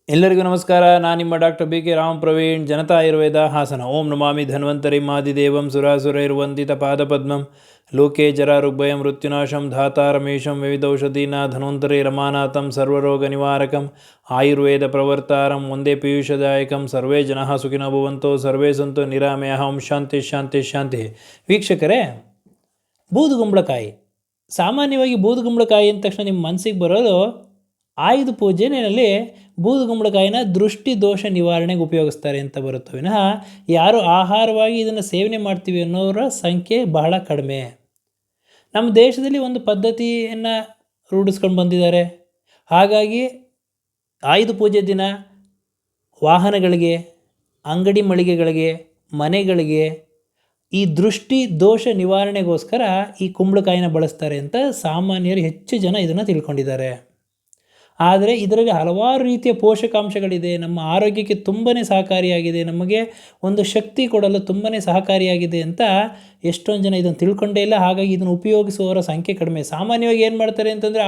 ಎಲ್ಲರಿಗೂ ನಮಸ್ಕಾರ. ನಾನು ನಿಮ್ಮ doctor B K Ram Praveen, Janata Ayurveda Hassan. ಓಂ ನಮಾಮಿ ಧನ್ವಂತರಿ ಮಾದಿದೇವಂ ಸುರಾಸುರೈರ್ವಂದಿತ ಪಾದಪದ್ಮಂ ಲೋಕೆ ಜರಾರುಗ್ಭಯ ಮೃತ್ಯುನಾಶಂ ಧಾತಾರಮೇಶಂ ವಿವಿಧೌಷಧೀನಾ ಧನ್ವಂತರಿ ರಮಾನಾಥಂ ಸರ್ವರೋಗ ನಿವಾರಕಂ ಆಯುರ್ವೇದ ಪ್ರವರ್ತಾರಂ ಒಂದೇ ಪೀಯೂಷದಾಯಕಂ. ಸರ್ವೇ ಜನಃ ಸುಖಿನೋ ಭವಂತೋ ಸರ್ವೇ ಸಂತೋ ನಿರಾಮಯಃ. ಓಂ ಶಾಂತಿ ಶಾಂತಿ ಶಾಂತಿ. ವೀಕ್ಷಕರೇ, ಬೂದುಗುಂಬಳಕಾಯಿ, ಸಾಮಾನ್ಯವಾಗಿ ಬೂದುಗುಂಬಳಕಾಯಿ ಅಂದ ತಕ್ಷಣ ನಿಮ್ಮ ಮನಸ್ಸಿಗೆ ಬರೋದು ಆಯುಧ ಪೂಜೆಯಲ್ಲಿ ಬೂದುಗುಂಬಳಕಾಯಿನ ದೃಷ್ಟಿ ದೋಷ ನಿವಾರಣೆಗೆ ಉಪಯೋಗಿಸ್ತಾರೆ ಅಂತ ಬರುತ್ತೆ ವಿನಃ ಯಾರು ಆಹಾರವಾಗಿ ಇದನ್ನು ಸೇವನೆ ಮಾಡ್ತೀವಿ ಅನ್ನೋರ ಸಂಖ್ಯೆ ಬಹಳ ಕಡಿಮೆ. ನಮ್ಮ ದೇಶದಲ್ಲಿ ಒಂದು ಪದ್ಧತಿಯನ್ನು ರೂಢಿಸ್ಕೊಂಡು ಬಂದಿದ್ದಾರೆ. ಹಾಗಾಗಿ ಆಯುಧ ಪೂಜೆ ದಿನ ವಾಹನಗಳಿಗೆ, ಅಂಗಡಿ ಮಳಿಗೆಗಳಿಗೆ, ಮನೆಗಳಿಗೆ ಈ ದೃಷ್ಟಿ ದೋಷ ನಿವಾರಣೆಗೋಸ್ಕರ ಈ ಕುಂಬಳಕಾಯಿನ ಬಳಸ್ತಾರೆ ಅಂತ ಸಾಮಾನ್ಯರು ಹೆಚ್ಚು ಜನ ಇದನ್ನು ತಿಳ್ಕೊಂಡಿದ್ದಾರೆ. ಆದರೆ ಇದರಲ್ಲಿ ಹಲವಾರು ರೀತಿಯ ಪೋಷಕಾಂಶಗಳಿದೆ. ನಮ್ಮ ಆರೋಗ್ಯಕ್ಕೆ ತುಂಬಾ ಸಹಕಾರಿಯಾಗಿದೆ, ನಮಗೆ ಒಂದು ಶಕ್ತಿ ಕೊಡಲು ತುಂಬಾ ಸಹಕಾರಿಯಾಗಿದೆ ಅಂತ ಎಷ್ಟೊಂದು ಜನ ಇದನ್ನು ತಿಳ್ಕೊಂಡೇ ಇಲ್ಲ. ಹಾಗಾಗಿ ಇದನ್ನು ಉಪಯೋಗಿಸುವವರ ಸಂಖ್ಯೆ ಕಡಿಮೆ. ಸಾಮಾನ್ಯವಾಗಿ ಏನು ಮಾಡ್ತಾರೆ ಅಂತಂದರೆ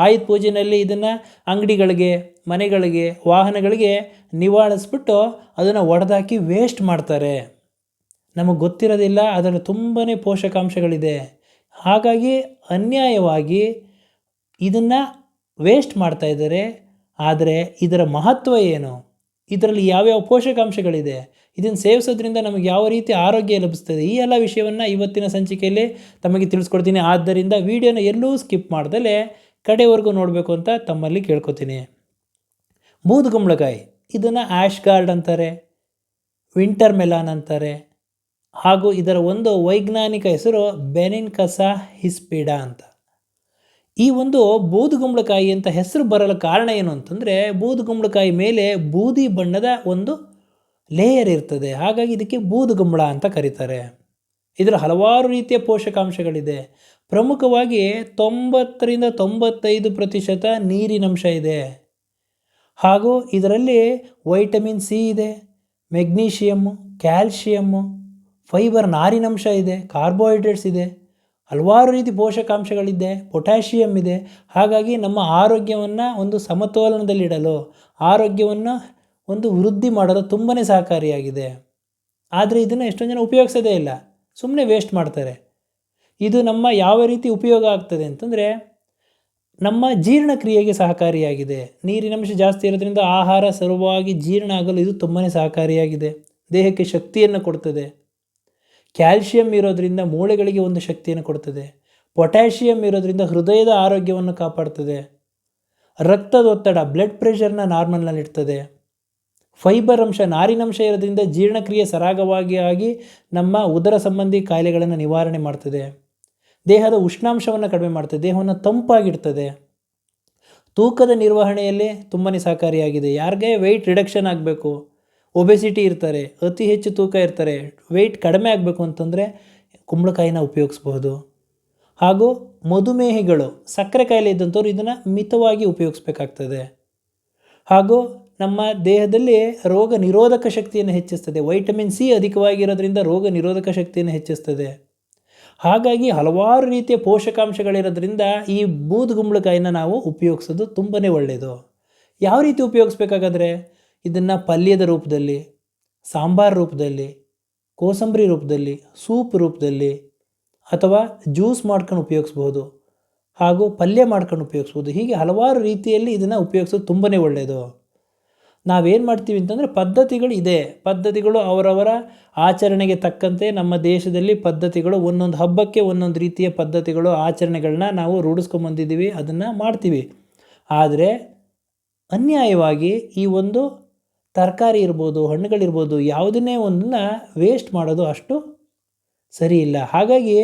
ಆಯುಧ ಪೂಜೆಯಲ್ಲಿ ಇದನ್ನು ಅಂಗಡಿಗಳಿಗೆ, ಮನೆಗಳಿಗೆ, ವಾಹನಗಳಿಗೆ ನಿವಾಳಿಸ್ಬಿಟ್ಟು ಅದನ್ನು ಒಡೆದಾಕಿ ವೇಸ್ಟ್ ಮಾಡ್ತಾರೆ. ನಮಗೆ ಗೊತ್ತಿರೋದಿಲ್ಲ ಅದರಲ್ಲಿ ತುಂಬಾ ಪೋಷಕಾಂಶಗಳಿದೆ. ಹಾಗಾಗಿ ಅನ್ಯಾಯವಾಗಿ ಇದನ್ನು ವೇಸ್ಟ್ ಮಾಡ್ತಾ ಇದ್ದಾರೆ. ಆದರೆ ಇದರ ಮಹತ್ವ ಏನು, ಇದರಲ್ಲಿ ಯಾವ್ಯಾವ ಪೋಷಕಾಂಶಗಳಿದೆ, ಇದನ್ನು ಸೇವಿಸೋದ್ರಿಂದ ನಮಗೆ ಯಾವ ರೀತಿ ಆರೋಗ್ಯ ಲಭಿಸ್ತದೆ, ಈ ಎಲ್ಲ ವಿಷಯವನ್ನು ಇವತ್ತಿನ ಸಂಚಿಕೆಯಲ್ಲಿ ತಮಗೆ ತಿಳಿಸ್ಕೊಡ್ತೀನಿ. ಆದ್ದರಿಂದ ವಿಡಿಯೋನ ಎಲ್ಲೂ ಸ್ಕಿಪ್ ಮಾಡ್ದಲೇ ಕಡೆವರೆಗೂ ನೋಡಬೇಕು ಅಂತ ತಮ್ಮಲ್ಲಿ ಕೇಳ್ಕೊತೀನಿ. ಬೂದುಗುಂಬಳಕಾಯಿ, ಇದನ್ನು ಆ್ಯಶ್ ಗಾರ್ಡ್ ಅಂತಾರೆ, ವಿಂಟರ್ ಮೆಲಾನ್ ಅಂತಾರೆ, ಹಾಗೂ ಇದರ ಒಂದು ವೈಜ್ಞಾನಿಕ ಹೆಸರು ಬೆನಿನ್ಕಸ ಹಿಸ್ಪಿಡಾ ಅಂತ. ಈ ಒಂದು ಬೂದುಗುಂಬಳಕಾಯಿ ಅಂತ ಹೆಸರು ಬರಲು ಕಾರಣ ಏನು ಅಂತಂದರೆ, ಬೂದುಗುಂಬಳಕಾಯಿ ಮೇಲೆ ಬೂದಿ ಬಣ್ಣದ ಒಂದು ಲೇಯರ್ ಇರ್ತದೆ. ಹಾಗಾಗಿ ಇದಕ್ಕೆ ಬೂದುಗುಂಬಳ ಅಂತ ಕರೀತಾರೆ. ಇದರ ಹಲವಾರು ರೀತಿಯ ಪೋಷಕಾಂಶಗಳಿದೆ. ಪ್ರಮುಖವಾಗಿ 90ರಿಂದ 95% ನೀರಿನಂಶ ಇದೆ. ಹಾಗೂ ಇದರಲ್ಲಿ ವೈಟಮಿನ್ ಸಿ ಇದೆ, ಮೆಗ್ನೀಷಿಯಮ್ಮು, ಕ್ಯಾಲ್ಶಿಯಮ್ಮು, ಫೈಬರ್ ನಾರಿನಂಶ ಇದೆ, ಕಾರ್ಬೋಹೈಡ್ರೇಟ್ಸ್ ಇದೆ, ಹಲವಾರು ರೀತಿ ಪೋಷಕಾಂಶಗಳಿದೆ, ಪೊಟ್ಯಾಷಿಯಮ್ ಇದೆ. ಹಾಗಾಗಿ ನಮ್ಮ ಆರೋಗ್ಯವನ್ನು ಒಂದು ಸಮತೋಲನದಲ್ಲಿಡಲು, ಆರೋಗ್ಯವನ್ನು ಒಂದು ವೃದ್ಧಿ ಮಾಡಲು ತುಂಬಾ ಸಹಕಾರಿಯಾಗಿದೆ. ಆದರೆ ಇದನ್ನು ಎಷ್ಟೊಂದು ಜನ ಉಪಯೋಗಿಸೋದೇ ಇಲ್ಲ, ಸುಮ್ಮನೆ ವೇಸ್ಟ್ ಮಾಡ್ತಾರೆ. ಇದು ನಮ್ಮ ಯಾವ ರೀತಿ ಉಪಯೋಗ ಆಗ್ತದೆ ಅಂತಂದರೆ, ನಮ್ಮ ಜೀರ್ಣಕ್ರಿಯೆಗೆ ಸಹಕಾರಿಯಾಗಿದೆ. ನೀರಿನಂಶ ಜಾಸ್ತಿ ಇರೋದ್ರಿಂದ ಆಹಾರ ಸುಲಭವಾಗಿ ಜೀರ್ಣ ಆಗಲು ಇದು ತುಂಬಾ ಸಹಕಾರಿಯಾಗಿದೆ. ದೇಹಕ್ಕೆ ಶಕ್ತಿಯನ್ನು ಕೊಡ್ತದೆ. ಕ್ಯಾಲ್ಶಿಯಂ ಇರೋದರಿಂದ ಮೂಳೆಗಳಿಗೆ ಒಂದು ಶಕ್ತಿಯನ್ನು ಕೊಡ್ತದೆ. ಪೊಟ್ಯಾಷಿಯಮ್ ಇರೋದರಿಂದ ಹೃದಯದ ಆರೋಗ್ಯವನ್ನು ಕಾಪಾಡ್ತದೆ. ರಕ್ತದ ಒತ್ತಡ, ಬ್ಲಡ್ ಪ್ರೆಷರ್ನ ನಾರ್ಮಲ್ನಲ್ಲಿಡ್ತದೆ. ಫೈಬರ್ ಅಂಶ, ನಾರಿನಂಶ ಇರೋದ್ರಿಂದ ಜೀರ್ಣಕ್ರಿಯೆ ಸರಾಗವಾಗಿ ಆಗಿ ನಮ್ಮ ಉದರ ಸಂಬಂಧಿ ಕಾಯಿಲೆಗಳನ್ನು ನಿವಾರಣೆ ಮಾಡ್ತದೆ. ದೇಹದ ಉಷ್ಣಾಂಶವನ್ನು ಕಡಿಮೆ ಮಾಡ್ತದೆ, ದೇಹವನ್ನು ತಂಪಾಗಿಡ್ತದೆ. ತೂಕದ ನಿರ್ವಹಣೆಯಲ್ಲಿ ತುಂಬಾ ಸಹಕಾರಿಯಾಗಿದೆ. ಯಾರಿಗೆ ವೆಯ್ಟ್ ರಿಡಕ್ಷನ್ ಆಗಬೇಕು, ಒಬೆಸಿಟಿ ಇರ್ತಾರೆ, ಅತಿ ಹೆಚ್ಚು ತೂಕ ಇರ್ತಾರೆ, ವೆಯ್ಟ್ ಕಡಿಮೆ ಆಗಬೇಕು ಅಂತಂದರೆ ಕುಂಬಳಕಾಯಿನ ಉಪಯೋಗಿಸ್ಬೋದು. ಹಾಗೂ ಮಧುಮೇಹಿಗಳು, ಸಕ್ಕರೆ ಕಾಯಿಲೆ ಇದ್ದಂಥವ್ರು ಇದನ್ನು ಮಿತವಾಗಿ ಉಪಯೋಗಿಸ್ಬೇಕಾಗ್ತದೆ. ಹಾಗೂ ನಮ್ಮ ದೇಹದಲ್ಲಿ ರೋಗ ನಿರೋಧಕ ಶಕ್ತಿಯನ್ನು ಹೆಚ್ಚಿಸ್ತದೆ. ವೈಟಮಿನ್ ಸಿ ಅಧಿಕವಾಗಿರೋದ್ರಿಂದ ರೋಗ ನಿರೋಧಕ ಶಕ್ತಿಯನ್ನು ಹೆಚ್ಚಿಸ್ತದೆ. ಹಾಗಾಗಿ ಹಲವಾರು ರೀತಿಯ ಪೋಷಕಾಂಶಗಳಿರೋದ್ರಿಂದ ಈ ಬೂದುಗುಂಬಳಕಾಯಿನ ನಾವು ಉಪಯೋಗಿಸೋದು ತುಂಬಾ ಒಳ್ಳೆಯದು. ಯಾವ ರೀತಿ ಉಪಯೋಗಿಸ್ಬೇಕಾಗಾದ್ರೆ, ಇದನ್ನು ಪಲ್ಯದ ರೂಪದಲ್ಲಿ, ಸಾಂಬಾರು ರೂಪದಲ್ಲಿ, ಕೋಸಂಬರಿ ರೂಪದಲ್ಲಿ, ಸೂಪ್ ರೂಪದಲ್ಲಿ ಅಥವಾ ಜ್ಯೂಸ್ ಮಾಡ್ಕೊಂಡು ಉಪಯೋಗಿಸ್ಬೋದು. ಹಾಗೂ ಪಲ್ಯ ಮಾಡ್ಕೊಂಡು ಉಪಯೋಗಿಸ್ಬೋದು. ಹೀಗೆ ಹಲವಾರು ರೀತಿಯಲ್ಲಿ ಇದನ್ನು ಉಪಯೋಗಿಸೋದು ತುಂಬಾ ಒಳ್ಳೆಯದು. ನಾವೇನು ಮಾಡ್ತೀವಿ ಅಂತಂದರೆ, ಪದ್ಧತಿಗಳು ಇದೆ. ಪದ್ಧತಿಗಳು ಅವರವರ ಆಚರಣೆಗೆ ತಕ್ಕಂತೆ ನಮ್ಮ ದೇಶದಲ್ಲಿ ಪದ್ಧತಿಗಳು, ಒಂದೊಂದು ಹಬ್ಬಕ್ಕೆ ಒಂದೊಂದು ರೀತಿಯ ಪದ್ಧತಿಗಳು, ಆಚರಣೆಗಳನ್ನ ನಾವು ರೂಢಿಸ್ಕೊಂಬಂದಿದ್ದೀವಿ, ಅದನ್ನು ಮಾಡ್ತೀವಿ. ಆದರೆ ಅನ್ಯಾಯವಾಗಿ ಈ ಒಂದು ತರಕಾರಿ ಇರ್ಬೋದು, ಹಣ್ಣುಗಳಿರ್ಬೋದು, ಯಾವುದನ್ನೇ ಒಂದನ್ನು ವೇಸ್ಟ್ ಮಾಡೋದು ಅಷ್ಟು ಸರಿ ಇಲ್ಲ. ಹಾಗಾಗಿ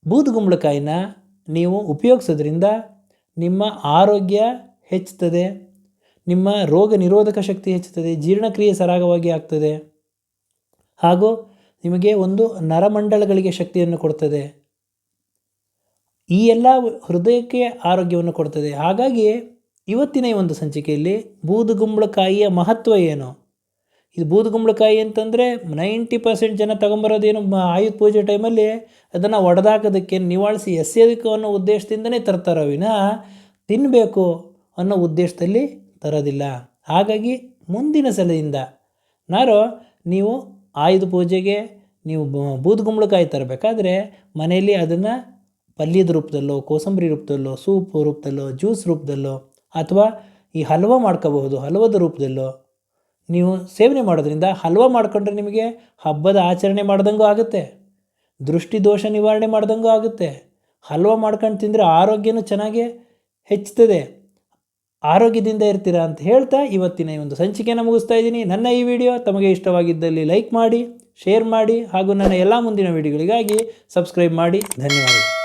ಬೂದುಗುಂಬಳಕಾಯಿನ ನೀವು ಉಪಯೋಗಿಸೋದ್ರಿಂದ ನಿಮ್ಮ ಆರೋಗ್ಯ ಹೆಚ್ಚುತ್ತದೆ, ನಿಮ್ಮ ರೋಗ ನಿರೋಧಕ ಶಕ್ತಿ ಹೆಚ್ಚುತ್ತದೆ, ಜೀರ್ಣಕ್ರಿಯೆ ಸರಾಗವಾಗಿ ಆಗ್ತದೆ, ಹಾಗೂ ನಿಮಗೆ ಒಂದು ನರಮಂಡಲಗಳಿಗೆ ಶಕ್ತಿಯನ್ನು ಕೊಡ್ತದೆ. ಈ ಎಲ್ಲ ಹೃದಯಕ್ಕೆ ಆರೋಗ್ಯವನ್ನು ಕೊಡ್ತದೆ. ಹಾಗಾಗಿ ಇವತ್ತಿನ ಈ ಒಂದು ಸಂಚಿಕೆಯಲ್ಲಿ ಬೂದುಗುಂಬಳಕಾಯಿಯ ಮಹತ್ವ ಏನು, ಇದು ಬೂದುಗುಂಬಳಕಾಯಿ ಅಂತಂದರೆ 90% ಜನ ತೊಗೊಂಬರೋದೇನು ಆಯುಧ ಪೂಜೆ ಟೈಮಲ್ಲಿ ಅದನ್ನು ಒಡೆದಾಕೋದಕ್ಕೆ, ನಿವಾಳಿಸಿ ಎಸೆಯೋದಕ್ಕೆ ಅನ್ನೋ ಉದ್ದೇಶದಿಂದನೇ ತರ್ತಾರೆ ವಿನಃ ತಿನ್ನಬೇಕು ಅನ್ನೋ ಉದ್ದೇಶದಲ್ಲಿ ತರೋದಿಲ್ಲ. ಹಾಗಾಗಿ ಮುಂದಿನ ಸಲದಿಂದ ನೀವು ಆಯುಧ ಪೂಜೆಗೆ ನೀವು ಬೂದುಗುಂಬಳಕಾಯಿ ತರಬೇಕಾದ್ರೆ ಮನೆಯಲ್ಲಿ ಅದನ್ನು ಪಲ್ಯದ ರೂಪದಲ್ಲೋ, ಕೋಸಂಬರಿ ರೂಪದಲ್ಲೋ, ಸೂಪ್ ರೂಪದಲ್ಲೋ, ಜ್ಯೂಸ್ ರೂಪದಲ್ಲೋ ಅಥವಾ ಈ ಹಲ್ವಾ ಮಾಡ್ಕೋಬಹುದು ಹಲ್ವದ ರೂಪದಲ್ಲೋ ನೀವು ಸೇವನೆ ಮಾಡೋದ್ರಿಂದ ಹಲ್ವಾ ಮಾಡಿಕೊಂಡ್ರೆ ನಿಮಗೆ ಹಬ್ಬದ ಆಚರಣೆ ಮಾಡ್ದಂಗೂ ಆಗುತ್ತೆ, ದೃಷ್ಟಿ ದೋಷ ನಿವಾರಣೆ ಮಾಡ್ದಂಗೂ ಆಗುತ್ತೆ. ಹಲ್ವಾ ಮಾಡ್ಕೊಂಡು ತಿಂದರೆ ಆರೋಗ್ಯನೂ ಚೆನ್ನಾಗೇ ಹೆಚ್ಚುತ್ತದೆ, ಆರೋಗ್ಯದಿಂದ ಇರ್ತೀರಾ ಅಂತ ಹೇಳ್ತಾ ಇವತ್ತಿನ ಈ ಒಂದು ಸಂಚಿಕೆಯನ್ನು ಮುಗಿಸ್ತಾ ಇದ್ದೀನಿ. ನನ್ನ ಈ ವಿಡಿಯೋ ತಮಗೆ ಇಷ್ಟವಾಗಿದ್ದಲ್ಲಿ ಲೈಕ್ ಮಾಡಿ, ಶೇರ್ ಮಾಡಿ ಹಾಗೂ ನನ್ನ ಎಲ್ಲ ಮುಂದಿನ ವಿಡಿಯೋಗಳಿಗಾಗಿ ಸಬ್ಸ್ಕ್ರೈಬ್ ಮಾಡಿ. ಧನ್ಯವಾದಗಳು.